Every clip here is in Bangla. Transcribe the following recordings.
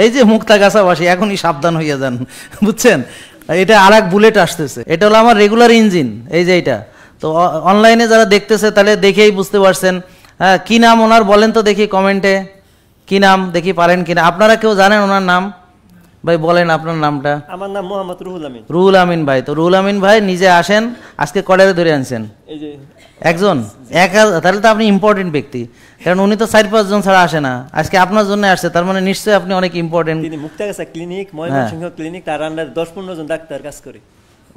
এই যে মুক্তাগাছাবাসী এখনই সাবধান হইয়া যান, বুঝছেন? এটা আর এক বুলেট আসতেছে, এটা হলো আমার রেগুলার ইঞ্জিন, এই যে এইটা। তো অনলাইনে যারা দেখতেছে তাহলে দেখেই বুঝতে পারছেন। হ্যাঁ, কী নাম ওনার বলেন তো দেখি কমেন্টে, কী নাম দেখি, পারেন কিনা? আপনারা কেউ জানেন ওনার নাম? ভাই বলেন আপনার নামটা। আমার নাম মোহাম্মদ রুহুল আমিন। রুহুল আমিন ভাই, তো রুহুল আমিন ভাই নিজে আসেন, আজকে কয়টারে ধরে আনছেন? এই যে একজন, তাহলে তো আপনি ইম্পর্টেন্ট ব্যক্তি, কারণ উনি তো 4-5 জন ছাড়া আসে না, আজকে আপনার জন্য আসছে, তার মানে নিশ্চয়ই আপনি অনেক ইম্পর্টেন্ট। তিনি মুক্তাগাছা ক্লিনিক, ময়মনসিংহ ক্লিনিক, তার আন্ডারে 10-15 জন ডাক্তার কাজ করে।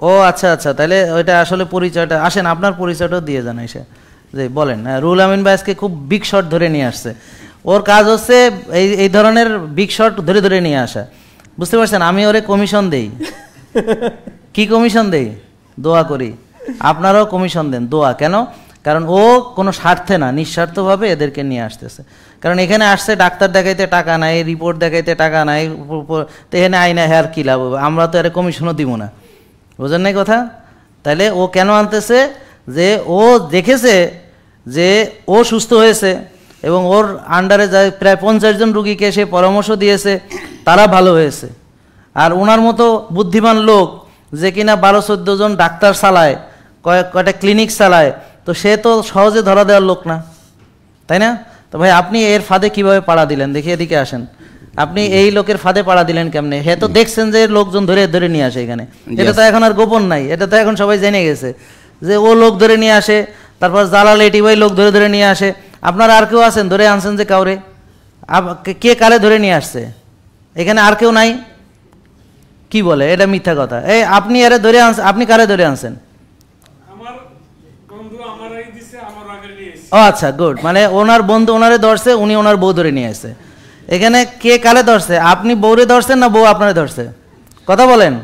ও আচ্ছা আচ্ছা, তাহলে ওইটা আসলে পরিচয়টা, আসেন আপনার পরিচয়টাও দিয়ে যান এসে, যে বলেন। হ্যাঁ, রুহুল আমিন ভাই আজকে খুব বিগ শট ধরে নিয়ে আসছে, ওর কাজ হচ্ছে এই ধরনের বিগ শট ধরে ধরে নিয়ে আসা, বুঝতে পারছেন? আমি ওরে কমিশন দেই। কি কমিশন দেই? দোয়া করি। আপনারাও কমিশন দেন, দোয়া। কেন? কারণ ও কোনো স্বার্থে না, নিঃস্বার্থভাবে এদেরকে নিয়ে আসতেছে। কারণ এখানে আসছে ডাক্তার দেখাইতে টাকা নাই, রিপোর্ট দেখাইতে টাকা নাই, তো এখানে আইনা হেয়ার কী লাভ হবে? আমরা তো এর কমিশনও দিব না, বুঝেন নাই কথা? তাহলে ও কেন আনতেছে? যে ও দেখেছে যে ও সুস্থ হয়েছে এবং ওর আন্ডারে যায় প্রায় 50 জন রুগীকে সে পরামর্শ দিয়েছে, তারা ভালো হয়েছে। আর ওনার মতো বুদ্ধিমান লোক যে কিনা 12-14 জন ডাক্তার চালায়, কয়টা ক্লিনিক চালায়, তো সে তো সহজে ধরা দেওয়ার লোক না, তাই না? তো ভাই আপনি এর ফাঁদে কিভাবে পাড়া দিলেন? দেখি এদিকে আসেন, আপনি এই লোকের ফাঁদে পাড়া দিলেন কেমনে? হে তো দেখছেন যে লোকজন ধরে ধরে নিয়ে আসে এখানে, এটা তো এখন আর গোপন নাই, এটা তো এখন সবাই জেনে গেছে যে ও লোক ধরে নিয়ে আসে, তারপর জালাল এটি ভাই লোক ধরে ধরে নিয়ে আসে। আপনারা আর কেউ আছেন ধরে আনছেন যে কাউরে? কে কারে ধরে নিয়ে আসছে? এখানে আর কেউ নাই? কি বলে? এটা মিথ্যা কথা। এই আপনি এরে ধরে আনছেন, আপনি কারে ধরে আনছেন? ও আচ্ছা, গুড, মানে ওনার বন্ধু ওনারে ধরছে, উনি ওনার বউ ধরে নিয়ে আসছে। এখানে কে কারে ধরছে? আপনি বউরে ধরছেন না বউ আপনারে ধরছে? কথা বলেন,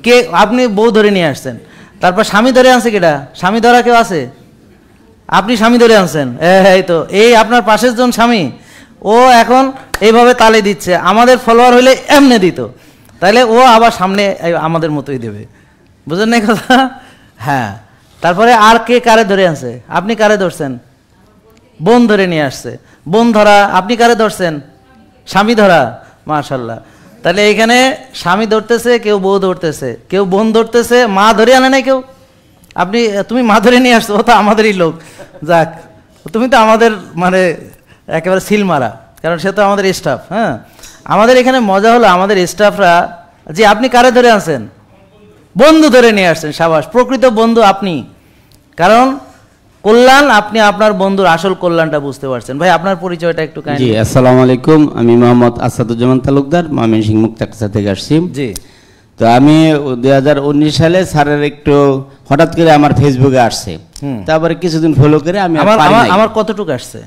কে? আপনি বউ ধরে নিয়ে আসছেন, তারপর স্বামী ধরে আনছে কেটা? স্বামী ধরা কেউ আছে? আপনি স্বামী ধরে আনছেন। এই তো এই আপনার পাশের জন স্বামী, ও এখন এইভাবে তালে দিচ্ছে, আমাদের ফলোয়ার হইলে এমনি দিত, তাহলে ও আবার সামনে আমাদের মতোই দেবে, বুঝলেন না কথা? হ্যাঁ, তারপরে আর কে কারে ধরে আনছে? আপনি কারে ধরছেন? বোন ধরে নিয়ে আসছে, বোন ধরা। আপনি কারে ধরছেন? স্বামী ধরা। মাশাল্লাহ, তাহলে এইখানে স্বামী ধরতেছে, কেউ বউ ধরতেছে, কেউ বোন ধরতেছে, মা ধরে আনে নাই কেউ। তুমি মা ধরে নিয়ে আসছো, ও তো আমাদেরই লোক। যাক, তুমি তো আমাদের মানে একেবারে সিল মারা, কারণ সে তো আমাদের স্টাফ। হ্যাঁ, আমাদের এখানে মজা হলো আমাদের স্টাফরা, যে আপনি কারে ধরে আনছেন? বন্ধু ধরে নিয়ে আসছেন। সাবাস, প্রকৃত বন্ধু আপনি, কারণ কল্যাণ, আপনি আপনার বন্ধুর আসল কল্যাণটা বুঝতে পারছেন। ভাই আপনার পরিচয়টা একটু কাইন্ডলি। জি, আসসালামু আলাইকুম, আমি মোহাম্মদ আসাদুজ্জামান তালুকদার, ময়মনসিংহ মুক্তাগাছা থেকে আসছি। জি, তো আমি 2019 সালে স্যারের একটু হঠাৎ করে আমার ফেসবুকে আসছে, তারপরে কিছুদিন ফলো করে আমি আমার কতটুকু আসছে?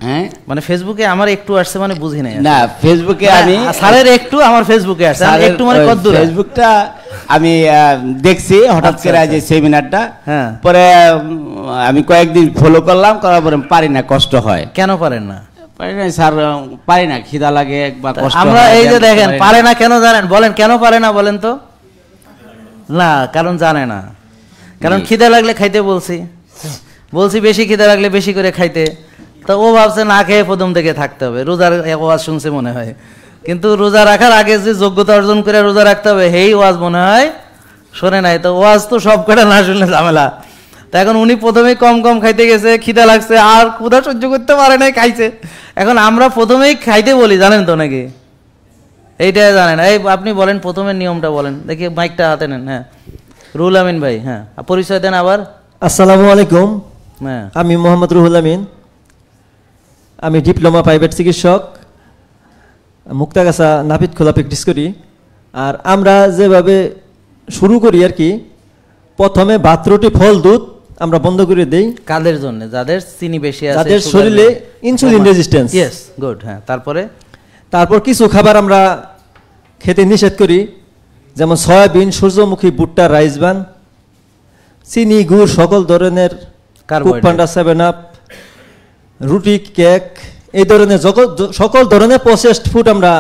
হ্যাঁ, মানে ফেসবুকে আমার একটু আসছে, মানে বুঝি নাই না, ফেসবুকে আমি স্যারের একটু, আমার ফেসবুকে আসছে একটু, মানে কত ফেসবুকটা আমি দেখছি হঠাৎ করে যে সেমিনারটা, পরে আমি কয়েকদিন ফলো করলাম, করার পরে পারি না, কষ্ট হয়। কেন পারেন না? পারি না স্যার, পারি না, খিদা লাগে একবার, কষ্ট। আমরা এই যে দেখেন পারে না কেন জানেন? বলেন কেন পারে না, বলেন তো। না, কারণ জানে না, কারণ খিদা লাগলে খাইতে বলছি বেশি খিদা লাগলে বেশি করে খাইতে, তো ও ভাবছে না খেয়ে প্রথম থেকে থাকতে হবে, রোজার ওয়াজ শুনছে মনে হয়, কিন্তু রোজা রাখার আগে যে যোগ্যতা অর্জন করে রোজা রাখতে হবে, সেই ওয়াজ মনে হয় শোনে নাই। তো ওয়াজ তো সব কটা না শুনলে ঝামেলা। তা এখন উনি প্রথমেই কম কম খাইতে গেছে, খিদা লাগছে, আর ক্ষুধা সহ্য করতে পারে নাই, খাইছে। এখন আমরা প্রথমেই খাইতে বলি, জানেন তো নাকি? এইটাই জানেন। এই আপনি বলেন প্রথমের নিয়মটা বলেন দেখি, মাইকটা হাতে নেন। হ্যাঁ, রুহুল আমিন ভাই, হ্যাঁ পরিচয় দেন আবার। আসসালামু আলাইকুম, হ্যাঁ আমি মোহাম্মদ রুহুল আমিন, আমি ডিপ্লোমা প্রাইভেট চিকিৎসক, মুক্তাগাছা নাপিতখোলা প্র্যাকটিস করি। আর আমরা যেভাবে শুরু করি আর কি, প্রথমে ভাত রুটি ফল দুধ আমরা বন্ধ করে দেই। কাদের জন্য? যাদের চিনি বেশি আছে, যাদের শরীরে ইনসুলিন রেজিস্ট্যান্স। Yes, good. হ্যাঁ, তারপর কিছু খাবার আমরা খেতে নিষেধ করি, যেমন সয়াবিন, সূর্যমুখী, ভুট্টা, রাইস বান, চিনি, গুড়, সকল ধরনের কুকপান্ডা, 7 আপ, রুটি, কেক, এই ধরনের সকল ধরনের প্রসেসড ফুড আমরা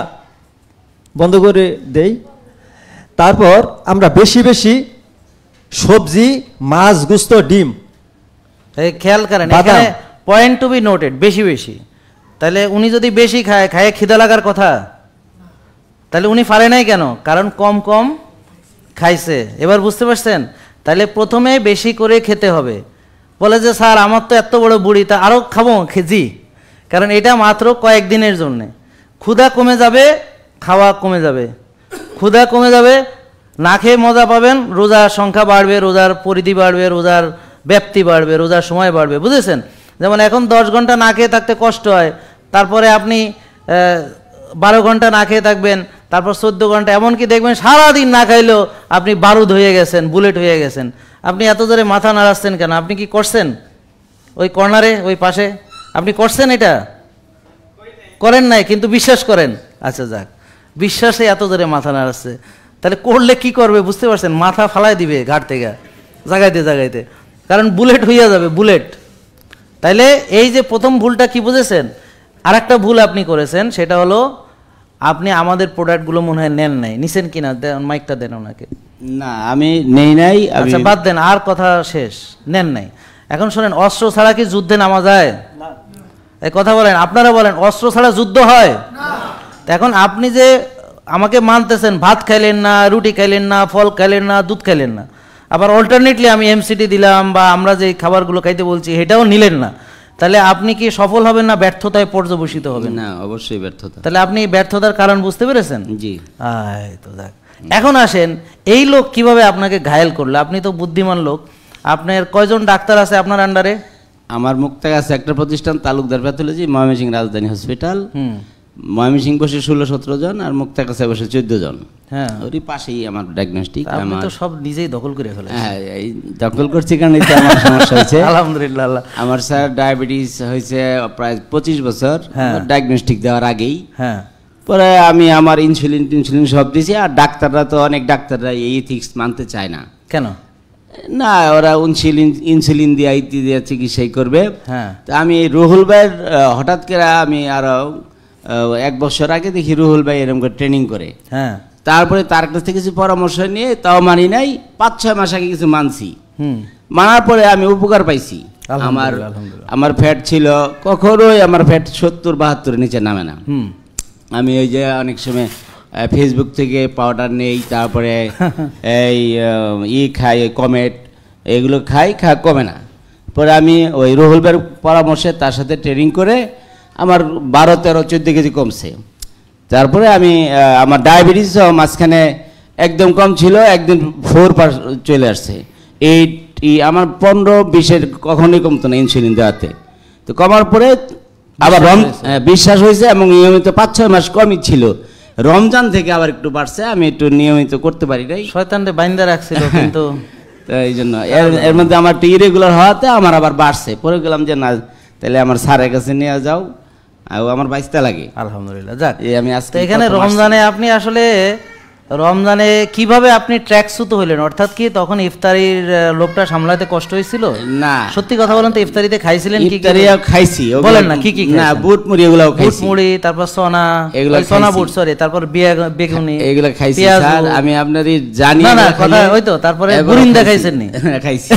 বন্ধ করে দেই। তারপর আমরা বেশি বেশি সবজি, মাছ, গোশত, ডিম, খেয়াল করেন এখানে পয়েন্ট টু বি নোটেড, বেশি বেশি। তাহলে উনি যদি বেশি খায়, খিদা লাগার কথা, তাহলে উনি পারে নাই কেন? কারণ কম কম খাইছে। এবার বুঝতে পারছেন? তাহলে প্রথমে বেশি করে খেতে হবে। বলে যে স্যার আমার তো এত বড় বুড়ি, তা আরও খাবো? জি, কারণ এটা মাত্র কয়েকদিনের জন্যে। ক্ষুধা কমে যাবে, খাওয়া কমে যাবে। ক্ষুধা কমে যাবে, না খেয়ে মজা পাবেন, রোজার সংখ্যা বাড়বে, রোজার পরিধি বাড়বে, রোজার ব্যাপ্তি বাড়বে, রোজার সময় বাড়বে। বুঝেছেন? যেমন এখন 10 ঘন্টা না খেয়ে থাকতে কষ্ট হয়, তারপরে আপনি 12 ঘন্টা না খেয়ে থাকবেন, তারপর 14 ঘন্টা, এমনকি দেখবেন সারাদিন না খাইলেও আপনি বারুদ হয়ে গেছেন, বুলেট হয়ে গেছেন। আপনি এত জোরে মাথা নাড়াচ্ছেন কেন? আপনি কি করছেন? ওই কর্নারে, ওই পাশে আপনি করছেন? এটা করেন নাই, কিন্তু বিশ্বাস করেন। আচ্ছা যাক, বিশ্বাসে এত জোরে মাথা নাড়াচ্ছে, তাহলে করলে কি করবে বুঝতে পারছেন? মাথা ফালাই দিবে ঘাট থেকে জাগাইতে জাগাইতে, কারণ বুলেট হইয়া যাবে, বুলেট। তাইলে এই যে প্রথম ভুলটা কি বুঝেছেন? আর একটা ভুল আপনি করেছেন, সেটা হলো আপনি আমাদের প্রোডাক্টগুলো মনে হয় নেন নাই। নিছেন কিনা? মাইকটা দেন ওনাকে। না, আমি নেই নাই। আচ্ছা বাদ দেন, আর কথা শেষ। নেন নাই। এখন শোনেন, অস্ত্র ছাড়া কি যুদ্ধে নামা যায়? এই কথা বলেন, আপনারা বলেন, অস্ত্র ছাড়া যুদ্ধ হয়? এখন আপনি যে আমাকে মানতেছেন, ভাত খাইলেন না, রুটি খাইলেন না, ফল খাইলেন না, দুধ খাইলেন না, আবার অল্টারনেটলি আমি এমসিটি দিলাম বা আমরা যে খাবারগুলো খাইতে বলছি সেটাও নিলেন না, তাহলে আপনি কি সফল হবেন না ব্যর্থতায় পর্যবসিত হবেন? না, অবশ্যই ব্যর্থতা। তাহলে আপনি ব্যর্থতার কারণ বুঝতে পেরেছেন? জি। তো দেখ, এখন আসেন, এই লোক কিভাবে আপনাকে ঘায়েল করলো? আপনি তো বুদ্ধিমান লোক। আপনার কয়জন ডাক্তার আছে আপনার আন্ডারে? আমার মুক্তার কাছে একটা প্রতিষ্ঠান, তালুকদার প্যাথোলজি, ময়মনসিংহ রাজধানী হসপিটাল। ময়মনসিংহ বসে 16-17 জন, আর মুক্তার কাছে বসে 14 জন। হ্যাঁ, ওরই পাশেই আমার ডায়াগনস্টিক। আমি তো সব নিজেই দখল করে ফেলেছি। হ্যাঁ, এই দখল করছি কারণ এতে আমার সমস্যা হয়েছে। আলহামদুলিল্লাহ। আমার স্যার ডায়াবেটিস হয়েছে প্রায় 25 বছর ডায়াগনস্টিক দেওয়ার আগেই। হ্যাঁ, পরে আমি আমার ইনসুলিন সব দিয়েছি। আর ডাক্তাররা তো, অনেক ডাক্তাররা এই ইথিক্স মানতে চায় না। কেন? না, ওরা ইনসুলিন দিয়ে ইত্যাদি চিকিৎসাই করবে। হ্যাঁ, তো আমি রুহুল ভাইয়ের হঠাৎ করে আমি আরো 1 বছর আগে দেখি রুহুল ভাই এরকম করে ট্রেনিং করে। হ্যাঁ, তারপরে তার কাছ থেকে কিছু পরামর্শ নিয়ে, তাও মানি নাই, 5-6 মাস আগে কিছু মানছি। মানার পরে আমি উপকার পাইছি। আমার ফ্যাট ছিল, কখনোই আমার ফ্যাট 70-72 নিচে নামে না। আমি ওই যে অনেক সময় ফেসবুক থেকে পাউডার নেই, তারপরে এই খাই, কমেট, এগুলো খাই, কমে না। পরে আমি ওই রুহুল ভাইয়ের পরামর্শে তার সাথে ট্রেনিং করে আমার 12-13-14 কেজি কমছে। তারপরে আমি আমার ডায়াবেটিস মাঝখানে একদম কম ছিল, একদিন 4 চলে আসছে। আমার 15-20-এর কখনোই কমতো না ইনসুলিন দেওয়াতে। তো কমার পরে আবার বিশ্বাস হয়েছে, এবং নিয়মিত 5-6 মাস কমই ছিল। রমজান থেকে আবার একটু বাড়ছে, আমি একটু নিয়মিত করতে পারি নাই, শয়তানরে বাইন্দা রাখছিল কিন্তু এই জন্য এর মধ্যে আমার একটু ইরেগুলার হওয়াতে আমার আবার বাড়ছে। পরে গেলাম যে না, তাহলে আমার স্যারের কাছে নিয়ে যাও, আমার বাইসতে লাগে। আলহামদুলিল্লাহ। যাক, আমি আজকে এখানে রমজানে আপনি আসলে রমজানে কিভাবে আপনি ট্র্যাকসুত হইলেন? অর্থাৎ কি তখন ইফতারির লোকটা সামলাতে কষ্ট হয়েছিল? না, সত্যি কথা বলেন তো, ইফতারিতে খাইছিলেন কি? ইফতারিও খাইছি। বলেন না কি কি? না, বুট মুড়ি এগুলো খাইছি। বুট মুড়ি, তারপর সোনা, এগুলো সোনা বুট, সরি, তারপর বেগুনি, এগুলো খাইছি স্যার। আমি আপনারই জানি না কথা ওই তো। তারপরে বুরিন্দা খাইছেন নি? খাইছি।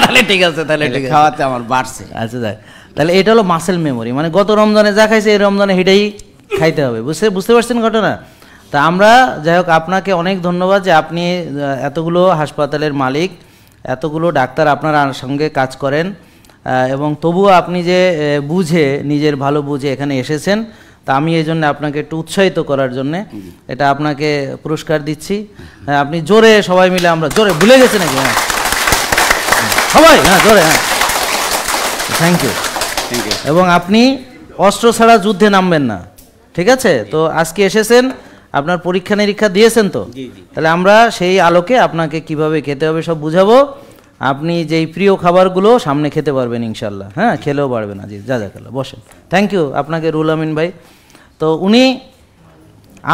তাহলে ঠিক আছে, তাহলে ঠিক আছে, খাওয়াতে আমার বাড়ছে। আচ্ছা যাক, তাহলে এটা হলো মাসেল মেমোরি, মানে গত রমজানে যা খাইছে এই রমজানে সেটাই খাইতে হবে। বুঝতে পারছেন ঘটনা? তা আমরা যাই হোক, আপনাকে অনেক ধন্যবাদ যে আপনি এতগুলো হাসপাতালের মালিক, এতগুলো ডাক্তার আপনার সঙ্গে কাজ করেন, এবং তবুও আপনি যে বুঝে, নিজের ভালো বুঝে এখানে এসেছেন, তা আমি এই জন্য আপনাকে একটু উৎসাহিত করার জন্যে এটা আপনাকে পুরস্কার দিচ্ছি। হ্যাঁ, আপনি জোরে, সবাই মিলে আমরা জোরে, ভুলে গেছে নাকি? হ্যাঁ সবাই, হ্যাঁ জোরে, হ্যাঁ থ্যাংক ইউ। এবং আপনি অস্ত্র ছাড়া যুদ্ধে নামবেন না, ঠিক আছে? তো আজকে এসেছেন, আপনার পরীক্ষা নিরীক্ষা দিয়েছেন তো, তাহলে আমরা সেই আলোকে আপনাকে কিভাবে খেতে হবে সব বুঝাবো। আপনি যেই প্রিয় খাবারগুলো সামনে খেতে পারবেন ইনশাল্লাহ। হ্যাঁ, খেলেও পারবেন। জি, জাযাকাল্লাহ, বসেন। থ্যাংক ইউ আপনাকে রুহুল আমিন ভাই। তো উনি,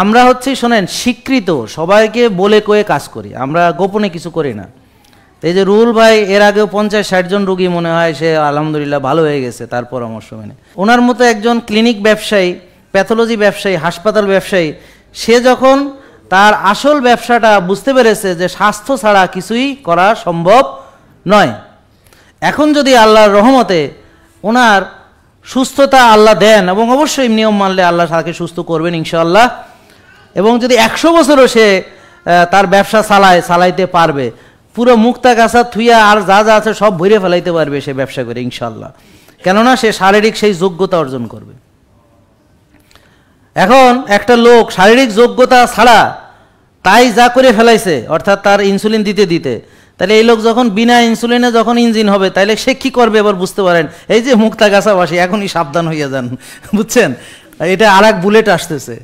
আমরা হচ্ছে শোনেন, স্বীকৃত, সবাইকে বলে কয়ে কাজ করি আমরা, গোপনে কিছু করি না। এই যে রুহুল ভাই, এর আগেও 50-60 জন রুগী মনে হয় সে আলহামদুলিল্লাহ ভালো হয়ে গেছে তার পরামর্শ মেনে। ওনার মতো একজন ক্লিনিক ব্যবসায়ী, প্যাথোলজি ব্যবসায়ী, হাসপাতাল ব্যবসায়ী, সে যখন তার আসল ব্যবসাটা বুঝতে পেরেছে যে স্বাস্থ্য ছাড়া কিছুই করা সম্ভব নয়, এখন যদি আল্লাহর রহমতে ওনার সুস্থতা আল্লাহ দেন, এবং অবশ্যই নিয়ম মানলে আল্লাহ তাকে সুস্থ করবেন ইনশাআল্লাহ, এবং যদি 100 বছরও সে তার ব্যবসা চালাইতে পারবে, পুরো মুক্তা কাঁচা থুইয়া আর যা যা আছে সব ভরে ফেলাইতে পারবে সে ব্যবসা করে ইনশাল্লাহ, কেননা সে শারীরিক সেই যোগ্যতা অর্জন করবে। এখন একটা লোক শারীরিক যোগ্যতা ছাড়া তাই যা করে ফেলাইছে, অর্থাৎ তার ইনসুলিন দিতে দিতে, তাহলে এই লোক যখন বিনা ইনসুলিনে যখন ইঞ্জিন হবে তাহলে সে কি করবে এবার বুঝতে পারেন। এই যে মুক্তাগাছাবাসী এখনই সাবধান হইয়া যান, বুঝছেন, এটা আর এক বুলেট আসতেছে।